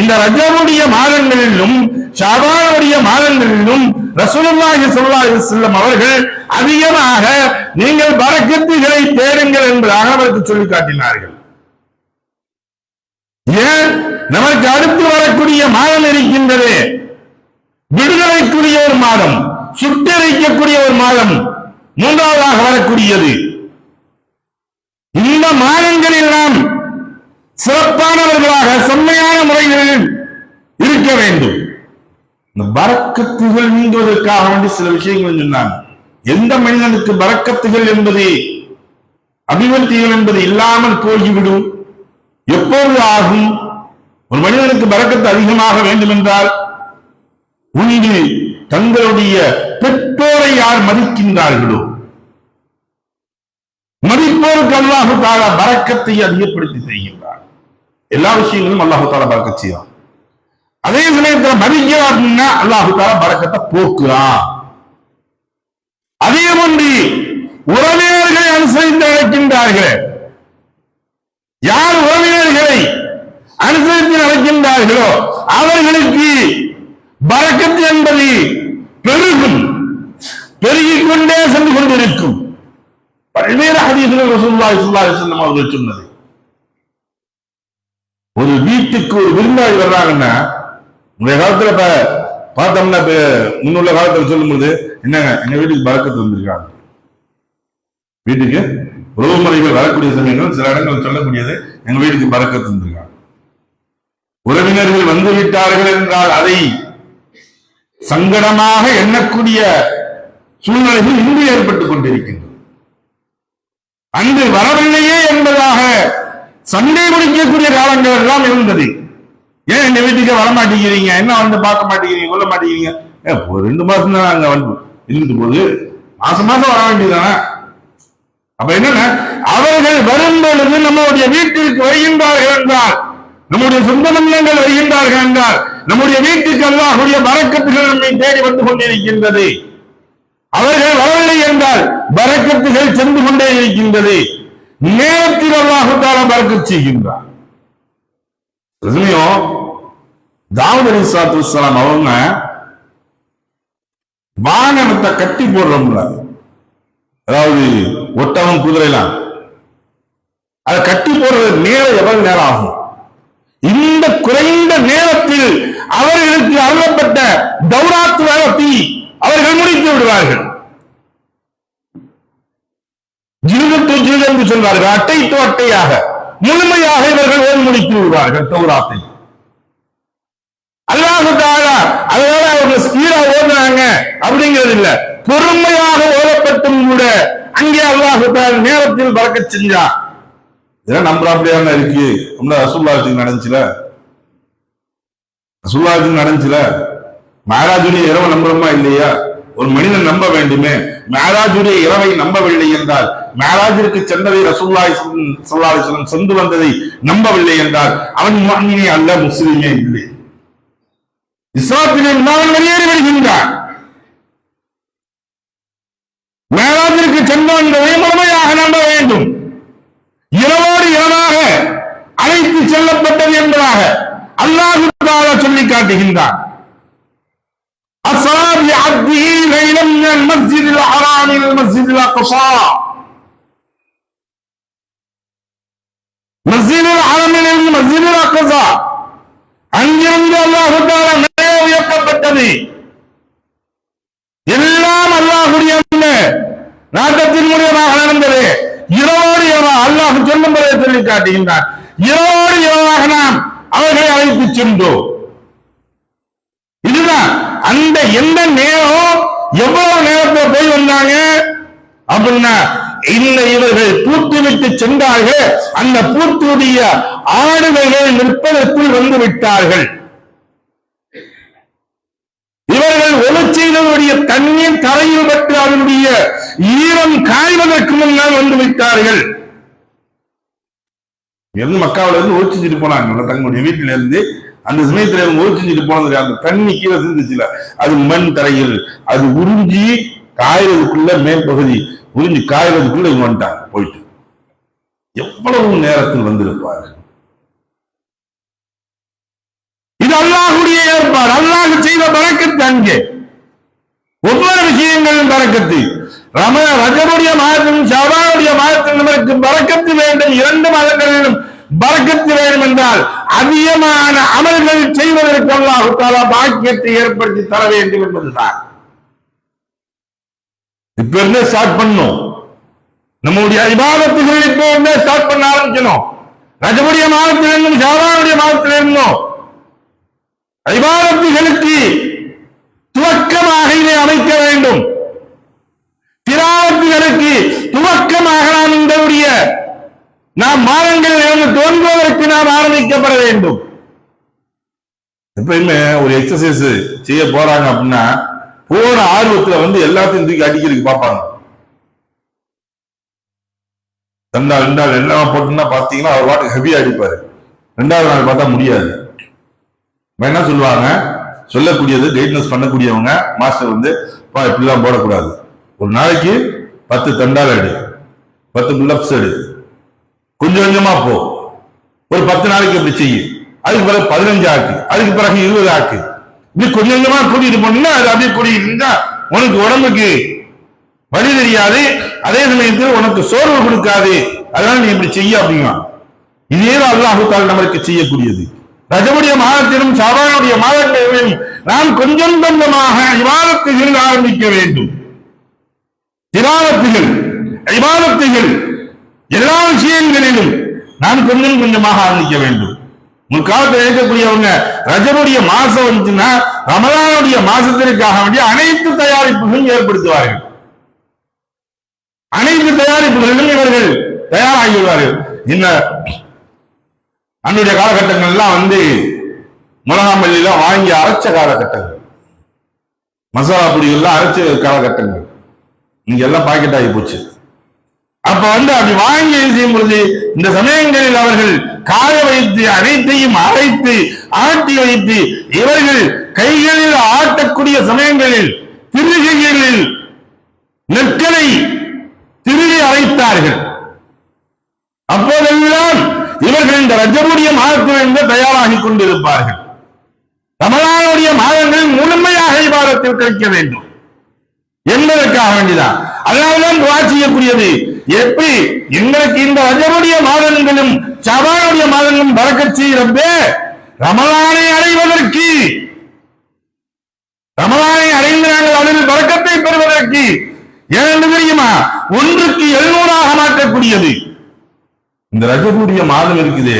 இந்த ரஜபுடைய மாதங்களிலும் ஷாபானுடைய மாதங்களிலும் ரசூலுல்லாஹி ஸல்லல்லாஹு அலைஹி வஸல்லம் அவர்கள் அதிகமாக நீங்கள் பரக்கத்துகளை தேடுங்கள் என்பதாக அவருக்கு சொல்லி காட்டினார்கள். ஏன்? நமக்கு அடுத்து வரக்கூடிய மாதம் இருக்கின்றது, விடுதலைக்குரிய ஒரு மாதம், சுட்டரிக்கக்கூடிய ஒரு மாதம் மூன்றாவதாக வரக்கூடியது. இந்த மாதங்களில் நாம் சிறப்பானவர்களாக செம்மையான முறைகளில் இருக்க வேண்டும். இந்த பரக்கத்துகள் நீங்குவதற்காக வேண்டி சில விஷயங்கள் சொன்னாங்க. எந்த மனிதனுக்கு பரக்கத்துகள் என்பது அபிவிருத்திகள் என்பது இல்லாமல் போய்விடும், எப்போது ஆகும்? ஒரு மனிதனுக்கு பரக்கத்து அதிகமாக வேண்டும் என்றால் ஒன்று தங்களுடைய பெற்றோரை யார் மதிக்கின்றார்களோ, மதிப்போருக்கு அல்லாஹு தஆலா பரக்கத்தை அதிகப்படுத்தி செய்கின்றார். எல்லா விஷயங்களும் அல்லாஹு தஆலா பரக்கத் செய்வான். அதே சமயத்தில் மதிக்கிறார்னா அல்லாஹு தஆலா பரக்கத்தை போக்குறான். அதே போன்று உறவினர்களை அனுசரித்து நடக்கின்றார்கள். யார் உறவினர்களை அனுசரித்து நடக்கின்றார்களோ அவர்களுக்கு பரக்கத்து என்பது பெருகும், பெருகிக் கொண்டே சென்று கொண்டிருக்கும். பல்வேறு ஹதீஸ்கள் ரசூலுல்லாஹி ஸல்லல்லாஹு அலைஹி வஸல்லம் அவர்கள் சொன்னது. ஒரு வீட்டுக்கு ஒரு விருந்தாளி வர்றாங்கன்னா, இந்த காலத்துல பார்த்தோம்னா முன்னுள்ள காலத்துல சொல்லும்போது என்னங்க எங்க வீட்டுக்கு பரக்கத்து வந்திருக்காங்க, வீட்டுக்கு உறவுமுறைகள் வரக்கூடிய சமயங்கள் சில இடங்கள் சொல்லக்கூடியது எங்க வீட்டுக்கு பரக்கத்து வந்திருக்காங்க. உறவினர்கள் வந்து விட்டார்கள் என்றால் அதை சங்கடமாக எண்ணக்கூடிய சூழ்நிலைகள் இன்று ஏற்பட்டுக் கொண்டிருக்கின்றன. அன்று வரவில்லையே என்பதாக சண்டை முடிக்கக்கூடிய காலங்கள் எல்லாம் இருந்தது. ஏன் எங்க வீட்டுக்கு வர மாட்டேங்கிறீங்க, என்ன வந்து பார்க்க மாட்டேங்கிறீங்க, கொள்ள மாட்டேங்கிறீங்க? 2 மாசம் தான் அங்க வந்து இருந்துட்டு போது, மாசம் மாசம் வர வேண்டியதானே. அப்ப என்னன்னா, அவர்கள் வரும் பொழுது நம்முடைய வீட்டிற்கு வருகின்றார்கள் என்றால், நம்முடைய சொந்த பந்தங்கள் வருகின்றார்கள் என்றால், நம்முடைய வீட்டுக்கு அல்லாஹ்வுடைய பரக்கத்துகள் நம்மை தேடி வந்து கொண்டிருக்கின்றது. அவர்கள் வரவில்லை என்றால் பரக்கத்துகள் சென்று கொண்டே இருக்கின்றது. நேரத்தில் அல்லாஹ் தஆலா பரக்கத் செய்கின்றார். தாவூத் அலைஹிஸ்ஸலாத்து வஸ்ஸலாம் அவங்க வாகனத்தை கட்டி போடுறோம்ல, அதாவது ஒட்டகம் குதிரைலாம், அதை கட்டி போடுறது நேரம் எவ்வளவு நேரம் ஆகும்? இந்த குறைந்த நேரத்தில் அவர்களுக்கு அருளப்பட்ட தௌராத் வேலத்தை அவர்கள் முடித்து விடுவார்கள். ஜில்து ஜில் என்று சொல்வார்கள், அட்டை டு அட்டையாக முழுமையாக இவர்கள் ஓதி முடித்து விடுவார்கள் தௌராத்தை. அல்லாஹ் தஆலா அதனால அவங்க ஸ்பீடா ஓதுறாங்க அப்படிங்கிறது இல்ல, பொறுமையாக ஓதப்பட்டும் கூட அங்கே அல்லாஹ் தஆலா நேரத்தில் பரக்கத் செஞ்சா. இதெல்லாம் நம்புறாப்படியான இருக்கு. ரசூலுல்லாஹி நடந்துச்சுல, ரசூலுல்லாஹி நடந்துச்சுல, மேராஜுடைய இரவை நம்புறோமா இல்லையா? ஒரு மனிதன் நம்ப வேண்டுமே. மேராஜுடைய இரவை நம்பவில்லை என்றால், மேராஜிற்கு சென்றதை ரசூலுல்லாஹி ஸல்லல்லாஹு அலைஹி வஸல்லம் சென்று வந்ததை நம்பவில்லை என்றால் அவன் முஃமினே அல்ல, முஸ்லிமே இல்லை. இஸ்லாத்திலே அவன் வெளியேறி வருகின்றான். மேராஜிற்கு சென்று வந்ததை முழுமையாக நம்ப வேண்டும். இரவோடு இரவாக அழைத்து செல்லப்பட்டது என்பதாக அல்லாஹ் தஆலா சொல்லி காட்டுகின்றான். أسرى بعبده ليلا من المسجد الحرام إلى المسجد الأقصى مسجد الحرام إلى المسجد الأقصى அங்கிருந்து அல்லாஹ் தஆலா மேலே உயர்த்தப்பட்டது. எல்லாம் அல்லாஹ்வுடைய நாட்டத்தின் மூலமாக நடந்தது. இரவோடு இரவா அல்லாஹ் சொல்லும் போதே சொல்லி காட்டுகின்றான். இரவோடு இரவாக நாம் அவர்களை அழைத்து சென்றோம். இதுதான் அந்த எந்த நேரம் எவ்வளவு நேரத்தில் போய் வந்தாங்க அப்படின்னா, இந்த இவர்கள் பூத்து விட்டு சென்றார்கள். அந்த பூத்துடைய ஆடுகள் நிற்பதற்குள் வந்து விட்டார்கள். இவர்கள் ஒளி செய்தவருடைய தண்ணீர் தரையில் பட்டு அதனுடைய ஈரம் காய்வதற்கு முன்னால் வந்து விட்டார்கள். மக்காவில இருந்து ஒளி செஞ்சுட்டு போனாங்க தங்களுடைய வீட்டில இருந்து. அந்த சமயத்துல ஒளி செஞ்சுட்டு போனது, அந்த தண்ணி கீழே சிந்துச்சுல, அது மண் தரையில் அது உறிஞ்சி காயறதுக்குள்ள மேல் பகுதி உறிஞ்சி காயறதுக்குள்ள இவங்க வந்துட்டாங்க போயிட்டு. எவ்வளவு நேரத்தில் வந்திருப்பார்கள். இது அல்லாஹ்வுடைய ஏற்பாடு, அல்லாஹ் செய்த பரக்கத்து. அங்கே ஒவ்வொரு விஷயங்களும் பரக்கத்து. ரஜபுடைய மாதத்திலும் ஷஅபானுடைய மாதத்திலும் நமக்கு பரக்கத்து வேண்டும். 2 மாதங்களிலும் பரக்கத்து வேண்டும் என்றால் அதிகமான அமல்கள் செய்வதற்கு அல்லாஹ் தஆலா பாக்கியத்தை ஏற்படுத்தி தர வேண்டும் என்பதுதான். இப்ப இருந்தே ஸ்டார்ட் பண்ணணும். நம்முடைய இபாதத்துகள் இப்ப இருந்தே ஸ்டார்ட் பண்ண ஆரம்பிக்கணும். ரஜபுடைய மாதத்திலிருந்தும் ஷஅபானுடைய மாதத்திலிருந்தும் இபாதத்துகளுக்கு துவக்கமாக இதை அமைக்க வேண்டும். திலாவத்துகளுக்கு துவக்கமாக நாம் மாதங்கள் தோன்றுவதற்கு நாம் ஆரம்பிக்கப்பட வேண்டும். எப்பயுமே ஒரு எக்ஸசைஸ் செய்ய போறாங்க அப்படின்னா போன ஆர்வத்துல எல்லாத்தையும் தூக்கி அடிக்கிறதுக்கு பார்ப்பாங்க. ரெண்டாள் எல்லாம் போட்டுன்னா பாத்தீங்கன்னா அவர் பாட்டுக்கு ஹெவியா அடிப்பாரு. 2வது நாள் பார்த்தா முடியாது. என்ன சொல்லுவாங்க, சொல்லக்கூடியது கைட்னஸ் பண்ணக்கூடியவங்க மாஸ்டர் இப்படிலாம் போடக்கூடாது. ஒரு நாளைக்கு 10 தண்டால் அடி, 10 புல்லப்ஸ் அடி, கொஞ்சம் கொஞ்சமா போ. ஒரு 10 நாளைக்கு இப்படி செய்யும். அதுக்கு பிறகு 15 ஆக்கு, அதுக்கு பிறகு 20 ஆக்கு. இப்படி கொஞ்சம் கொஞ்சமா கூட்டிட்டு போனா அது அப்படியே கூட்டிட்டு இருந்தா உனக்கு உடம்புக்கு வழி தெரியாது, அதே சமயத்தில் உனக்கு சோர்வு கொடுக்காது. அதனால நீ இப்படி செய்ய அப்படிங்க. இதே அல்லாஹ் தஆலா நமக்கு செய்யக்கூடியது. ரஜபுடைய மாதத்திலும் ஷாபானுடைய மாதத்திலும் நாம் கொஞ்சம் கொஞ்சமாக இபாதத்துகள் ஆரம்பிக்க வேண்டும். திலாவத்துகள், இபாதத்துகள் எல்லா விஷயங்களிலும் நாம் கொஞ்சம் கொஞ்சமாக ஆரம்பிக்க வேண்டும். முற்காலத்தில் இருக்கக்கூடியவங்க ரஜபுடைய மாசம் வந்துச்சுன்னா ரமலானுடைய மாசத்திற்காக வேண்டிய அனைத்து தயாரிப்புகளும் ஏற்படுத்துவார்கள். அனைத்து தயாரிப்புகளிலும் இவர்கள் தயாராகிவிடுவார்கள். இந்த அன்றைய காலகட்டங்கள்லாம் மிளகாமல்லாம் வாங்கி அரைச்ச காலகட்டங்கள், மசாலா பொடிகள்லாம் அரைச்ச காலகட்டங்கள். இங்க எல்லாம் பாக்கெட் ஆகி போச்சு. அப்ப அப்படி வாங்கி செய்யும் பொழுது இந்த சமயங்களில் அவர்கள் காய வைத்து அனைத்தையும் அரைத்து ஆட்டி வைத்து இவர்கள் கைகளில் ஆட்டக்கூடிய சமயங்களில் திருகைகளில் நெற்களை திருகி அரைத்தார்கள். அப்போதெல்லாம் இவர்கள் இந்த ரஜபுடைய மாதத்திலிருந்து தயாராகி கொண்டிருப்பார்கள். ரமலானுடைய மாதங்கள் முழுமையாக இபாதத்தில் கிடைக்க வேண்டும் என்பதற்காக வேண்டிதான். அதனால்தான் துஆ செய்யக்கூடியது. எப்படி எங்களுக்கு இந்த ரஜபுடைய மாதங்களும் ஷஅபானுடைய மாதங்களும் பரக்கத் செய்யறப்பே ரமலானை அடைவதற்கு, ரமலானை அடைந்து நாங்கள் அதில் பரக்கத்தை பெறுவதற்கு ஏன் தெரியுமா, 1க்கு 700 மாற்றக்கூடியது. இந்த ரஜபுடைய மாதம் இருக்குது,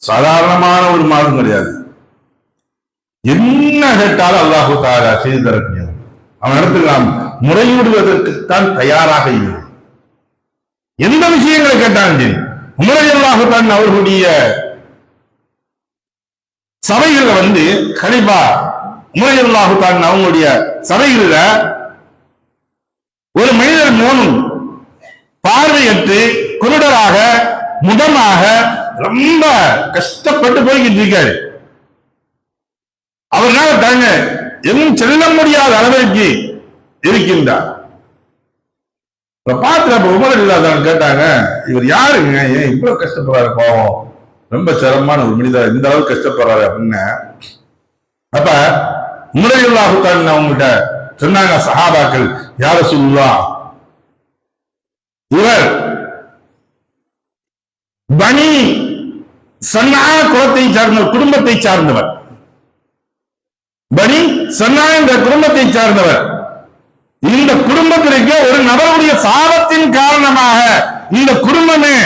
சாதாரணமான ஒரு மாதம் கிடையாது. என்ன கேட்டாலும் அல்லாஹ் தஆலா செய்து தரக்கூடியது. அவன் இடத்தில் நாம் முறையிடுவதற்குத்தான் தயாராக இல்லை. எந்த விஷயங்களை கேட்டாலும் சரி. உமர் ரலியல்லாஹு தஆலா அவர்களுடைய சபைகள்ல கலீஃபா உமர் ரலியல்லாஹு தஆலா அவங்களுடைய சபைகள்ல ஒரு மனிதர் மோனும் பார்வையற்று குருடராக முதமாக ரொம்ப கஷ்டப்பட்டு போய்கிட்டு இருக்காரு. அவர்னால தாங்க எதுவும் செல்ல முடியாத அளவிற்கு இருக்கின்றார். பாத்திர உமர் இல்லாதான் கேட்டாங்க, இவர் யாருங்க, ஏன் இவ்வளவு கஷ்டப்படுறாரு, பாவம், ரொம்ப சிரமமான ஒரு மனிதர், இந்த அளவுக்கு கஷ்டப்படுறாரு அப்படின்னு. அப்ப உமர் ரலியல்லாஹு தஆலா அவங்ககிட்ட சொன்னாங்க சஹாபாக்கள், யா ரசூலுல்லாஹ், இவர் பனி சன்னா குலத்தை சார்ந்த குடும்பத்தை சார்ந்தவர், பனி சன்னா என்ற குடும்பத்தை சார்ந்தவர். இந்த குடும்பத்திற்கு ஒரு நபருடைய சாபத்தின் காரணமாக இந்த குடும்பமே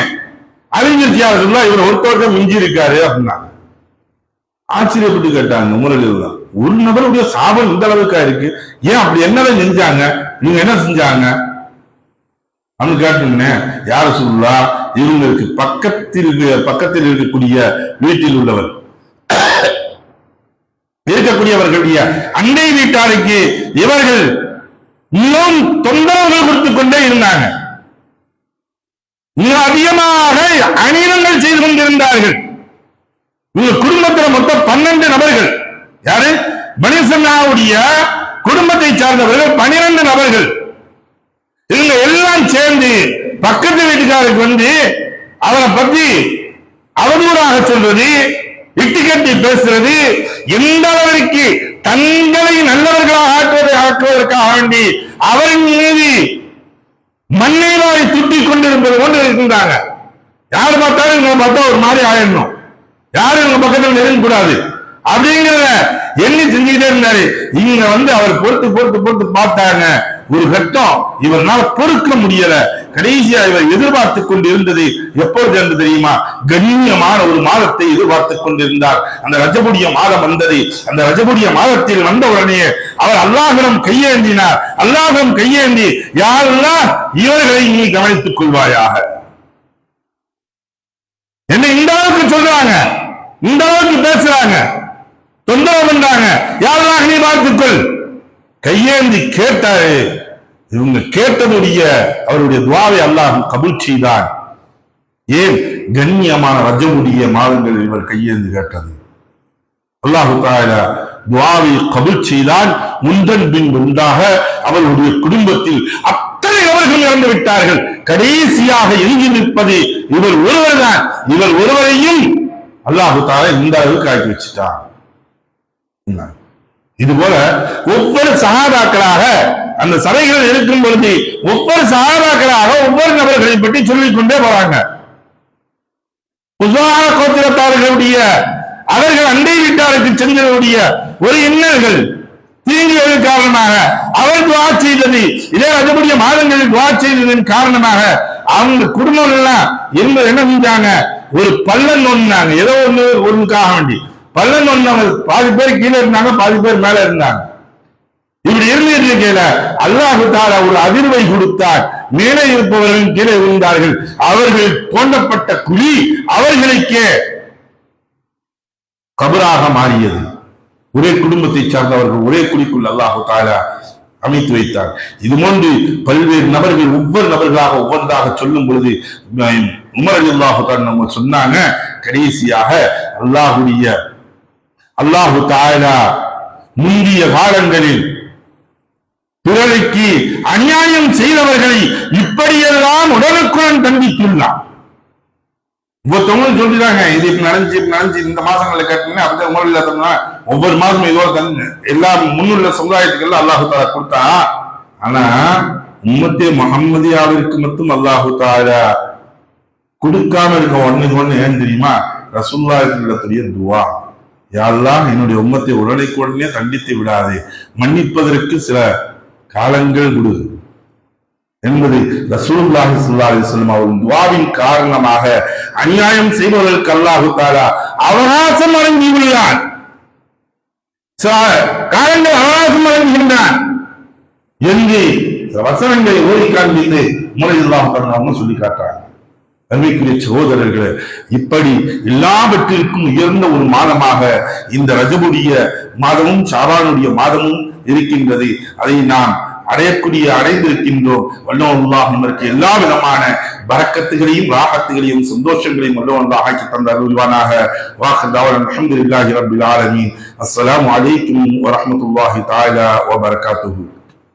அழிஞ்சிருச்சியா, இவர் ஒருத்தவர்கள் மிஞ்சி இருக்காரு அப்படின்னா. ஆச்சரியப்பட்டு கேட்டாங்க உமர் ரலியல்லாஹு, ஒரு நபருடைய சாபம் இந்த அளவுக்கா இருக்கு, ஏன் அப்படி என்னதான் செஞ்சாங்க, நீங்க என்ன செஞ்சாங்க அப்படின்னு கேட்டீங்கன்னா, யா ரசூலுல்லாஹ், இவங்களுக்கு பக்கத்தில் இருக்கக்கூடிய வீட்டில் உள்ளவர் இருக்கக்கூடியவர்களுடைய அண்டை வீட்டாருக்கு இவர்கள் இன்னும் தொந்தரவுகள் கொடுத்துக் கொண்டே இருந்தாங்க. மிக அதிகமாக அநீதங்கள் செய்து கொண்டிருந்தார்கள். இவங்க குடும்பத்தில் மொத்தம் 12 நபர்கள். யாரு? பனி சன்னாவுடைய குடும்பத்தை சார்ந்தவர்கள் 12 நபர்கள். இவங்க எல்லாம் சேர்ந்து பக்கத்து வீட்டுக்காரருக்கு அவரை பத்தி அவதூறாக சொல்றது, இட்டுக்கட்டி பேசுறது, எந்த அளவிற்கு தங்களை நல்லவர்களாக ஆக்குவதற்காக வேண்டி அவரின் மீது மண்ணை வாரி துட்டிக் கொண்டிருப்பது கொண்டு இருக்கின்றாங்க. யாரு பார்த்தாலும் இவங்க பார்த்தா ஒரு மாதிரி ஆயிடணும், யாரும் இவங்க பக்கத்தில் நெருங்கக்கூடாது அப்படிங்கிறத எண்ணி செஞ்சுக்கிட்டே இருந்தாரு. இங்க அவர் பொறுத்து பார்த்தாங்க. ஒரு கட்டம் இவரால் பொறுக்க முடியல, கடைசியா இவர் எதிர்பார்த்துக் கொண்டு இருந்தது எப்பொழுது என்று தெரியுமா? கண்ணியமான ஒரு மாதத்தை எதிர்பார்த்துக் கொண்டிருந்தார். அந்த ரஜபுடைய மாதம் வந்தது. அந்த ரஜபுடைய மாதத்தில் வந்த உடனே அவர் அல்லாஹ்விடம் கையேந்தினார். அல்லாஹ்விடம் கையேந்தி, யா அல்லாஹ், இவர்களை நீ கவனித்துக் கொள்வாயாக. என்ன இந்த அளவுக்கு சொல்றாங்க, இந்த அளவுக்கு பேசுறாங்க, தொந்தரவு பண்றாங்க. யா அல்லாஹ், நீ பார்த்துக்கொள். கையேந்தி கேட்டாரு. இவங்க கேட்டதுடைய அவருடைய துஆவை அல்லாஹ் கபூல் செய்தான். ஏன்? கண்ணியமான ரஜபுடைய மாதங்கள் இவர் கையேந்தி கேட்டது. அல்லாஹ் தஆலா துஆவை கபூல் செய்தான். முந்தன் பின் உண்டாக அவருடைய குடும்பத்தில் அத்தனை அவர்கள் இறந்து விட்டார்கள். கடைசியாக எஞ்சி நிற்பது இவர் ஒருவர் தான். இவர் ஒருவரையும் அல்லாஹ் தஆலா இந்த அளவுக்கு ஆக்கி வச்சுட்டான். இது போல ஒவ்வொரு சஹாபாக்களாக அந்த சபைகள் இருக்கும் பொழுது ஒவ்வொரு சஹாபாக்களாக ஒவ்வொரு நபர்களை பற்றி சொல்லிக் கொண்டே போறாங்க. உஸ்வான கோத்திரத்தார்களுடைய அவர்கள் அண்டை வீட்டாருக்கு சென்றவருடைய ஒரு இன்னல்கள் தீங்குகளின் காரணமாக அவர் துஆ செய்தது, இதே ரஜபுடைய மாதங்களில் துஆ செய்ததன் காரணமாக அவங்க குடும்பம் எல்லாம் என்ன செஞ்சாங்க? ஒரு பள்ளம் நோண்டினாங்க. ஏதோ ஒண்ணுக்காக வேண்டி பள்ளம் நோண்டினவங்க பாதி பேர் கீழே இருந்தாங்க, பாதி பேர் மேல இருந்தாங்க. இப்படி இருக்கையில அல்லாஹ் தஆலா ஒரு அதிர்வை கொடுத்தார். மேலே இருப்பவர்கள் கீழே விழுந்தார்கள். அவர்கள் தோண்டப்பட்ட குழி அவர்களுக்கே கபராக மாறியது. ஒரே குடும்பத்தை சார்ந்தவர்கள் ஒரே குழிக்குள் அல்லாஹ் தஆலா அமைத்து வைத்தார். இது போன்று பல்வேறு நபர்கள் ஒவ்வொரு நபர்களாக ஒவ்வொன்றாக சொல்லும் பொழுது உமர் ரலியல்லாஹு தஆலா சொன்னாங்க, கடைசியாக அல்லாஹ் தஆலா முந்திய காலங்களில் பிறருக்கு அநியாயம் செய்தவர்களை இப்படியெல்லாம் உடனுக்குடன் தண்டித்துள்ளார். ஒவ்வொருத்தவங்களும் சொல்லிடுறாங்க, இது இப்ப நடந்துச்சு இந்த மாசங்களை கேட்டீங்கன்னா அப்படிதான் உமர் இல்லாதோம்னா ஒவ்வொரு மாதமும் இதோட எல்லாம் முன்னுள்ள சமுதாயத்துக்கு அல்லாஹ் தஆலா கொடுத்தா. ஆனா உம்மத்தே முஹம்மதியாவிற்கு மட்டும் அல்லாஹ் தஆலா கொடுக்காம இருக்க ஒண்ணு ஏன் தெரியுமா? ரசூலுல்லாஹினுடைய துஆ. யா அல்லாஹ், என்னுடைய உம்மத்தை உடனே தண்டித்து விடாதே, மன்னிப்பதற்கு சில காலங்கள் கொடு என்பது ரசூலுல்லாஹி ஸல்லல்லாஹு அலைஹி வஸல்லம் அவர்களின் துஆவின் காரணமாக அநியாயம் செய்பவர்களுக்கு அல்லாஹ் தஆலா அவகாசம் வழங்கியுள்ளான். காலங்கள் அவகாசம் வழங்குகின்றான் என்று வசனங்களை ஓடி காண்பித்து முறையில்லாம பண்ணாம சொல்லி காட்டுறாங்க. அன்பிற்குரிய சகோதரர்களே, இப்படி எல்லாவற்றிற்கும் உயர்ந்த ஒரு மாதமாக இந்த ரஜபுடைய மாதமும் ஷாபானுடைய மாதமும் இருக்கின்றது. அதை நாம் அடைந்திருக்கின்றோம். வல்லோன் அல்லாஹ் நமக்கு எல்லா விதமான பரக்கத்துகளையும் ராஹத்துகளையும் சந்தோஷங்களையும் வல்லோன் அல்லாஹ் ஆக்கி தந்த அருள்வானாக. வாஹிர் தஅவானா அல்ஹம்துலில்லாஹி ரப்பில் ஆலமீன். அஸ்ஸலாமு அலைக்கும் வரஹ்மத்துல்லாஹி தஆலா வ பரகாத்துஹு.